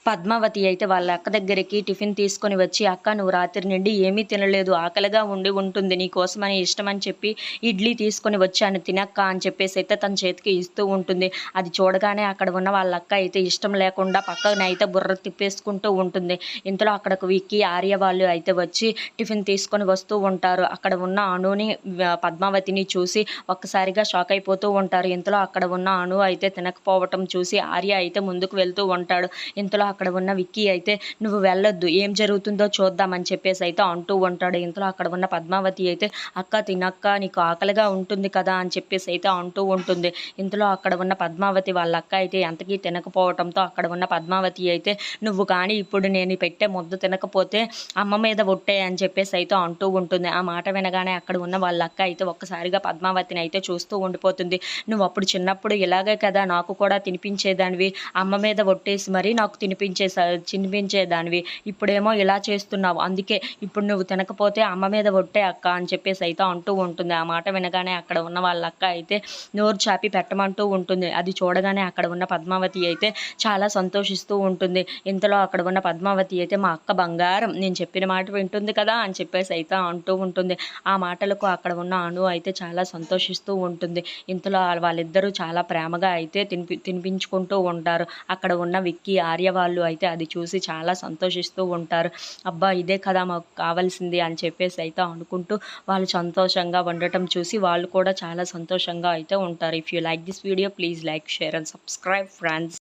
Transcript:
పద్మావతి అయితే వాళ్ళ అక్క దగ్గరికి టిఫిన్ తీసుకొని వచ్చి, "అక్క నువ్వు రాత్రి నుండి ఏమీ తినలేదు, ఆకలిగా ఉండి ఉంటుంది, నీకోసమని ఇష్టమని చెప్పి ఇడ్లీ తీసుకొని వచ్చాను తినక్క" అని చెప్పేసి అయితే తన చేతికి ఇస్తూ ఉంటుంది. అది చూడగానే అక్కడ ఉన్న వాళ్ళ అక్క అయితే ఇష్టం లేకుండా పక్కనైతే బుర్ర తిప్పేసుకుంటూ ఉంటుంది. ఇంతలో అక్కడకు విక్కీ, ఆర్య వాళ్ళు అయితే వచ్చి టిఫిన్ తీసుకొని వస్తూ ఉంటారు. అక్కడ ఉన్న అనుని పద్మావతిని చూసి ఒక్కసారిగా షాక్ అయిపోతూ ఉంటారు. ఇంతలో అక్కడ ఉన్న అను అయితే తినకపోవటం చూసి ఆర్య అయితే ముందుకు వెళ్తూ ఉంటాడు. ఇంతలో అక్కడ ఉన్న విక్కీ అయితే, "నువ్వు వెళ్ళొద్దు, ఏం జరుగుతుందో చూద్దామని" చెప్పేసి అయితే అంటూ ఉంటాడు. ఇంతలో అక్కడ ఉన్న పద్మావతి అయితే, "అక్క తినక్క, నీకు ఆకలిగా ఉంటుంది కదా" అని చెప్పేసి అయితే అంటూ ఉంటుంది. ఇంతలో అక్కడ ఉన్న పద్మావతి వాళ్ళ అక్క అయితే ఎంతకీ తినకపోవటంతో అక్కడ ఉన్న పద్మావతి అయితే, "నువ్వు కానీ ఇప్పుడు నేను పెట్టే ముద్ద తినకపోతే అమ్మ మీద ఒట్టే" అని చెప్పేసి అయితే అంటూ ఉంటుంది. ఆ మాట వినగానే అక్కడ ఉన్న వాళ్ళ అక్క అయితే ఒక్కసారిగా పద్మావతిని అయితే చూస్తూ ఉండిపోతుంది. "నువ్వు అప్పుడు చిన్నప్పుడు ఇలాగే కదా నాకు కూడా తినిపించేదానివి, అమ్మ మీద ఒట్టేసి మరీ నాకు తినిపించేదానివి, ఇప్పుడేమో ఇలా చేస్తున్నావు, అందుకే ఇప్పుడు నువ్వు తినకపోతే అమ్మ మీద ఒట్టే అక్క" అని చెప్పేసి అయితే అంటూ ఉంటుంది. ఆ మాట వినగానే అక్కడ ఉన్న వాళ్ళ అక్క అయితే నోరు చాపి పెట్టమంటూ ఉంటుంది. అది చూడగానే అక్కడ ఉన్న పద్మావతి అయితే చాలా సంతోషిస్తూ ఉంటుంది. ఇంతలో అక్కడ ఉన్న పద్మావతి అయితే, "మా అక్క బంగారం, నేను చెప్పిన మాట వింటుంది కదా" అని చెప్పేసి అయితే అంటూ ఉంటుంది. ఆ మాటలకు అక్కడ ఉన్న అను అయితే చాలా సంతోషిస్తూ ఉంటుంది. ఇంతలో వాళ్ళిద్దరూ చాలా ప్రేమగా అయితే తినిపించుకుంటూ ఉంటారు. అక్కడ ఉన్న విక్కీ, ఆర్య వాళ్ళు అయితే అది చూసి చాలా సంతోషిస్తూ ఉంటారు. "అబ్బా ఇదే కదా మాకు కావాల్సింది" అని చెప్పేసి అయితే అనుకుంటూ వాళ్ళు సంతోషంగా ఉండటం చూసి వాళ్ళు కూడా చాలా సంతోషంగా అయితే ఉంటారు. If you like this video please like, share and subscribe friends.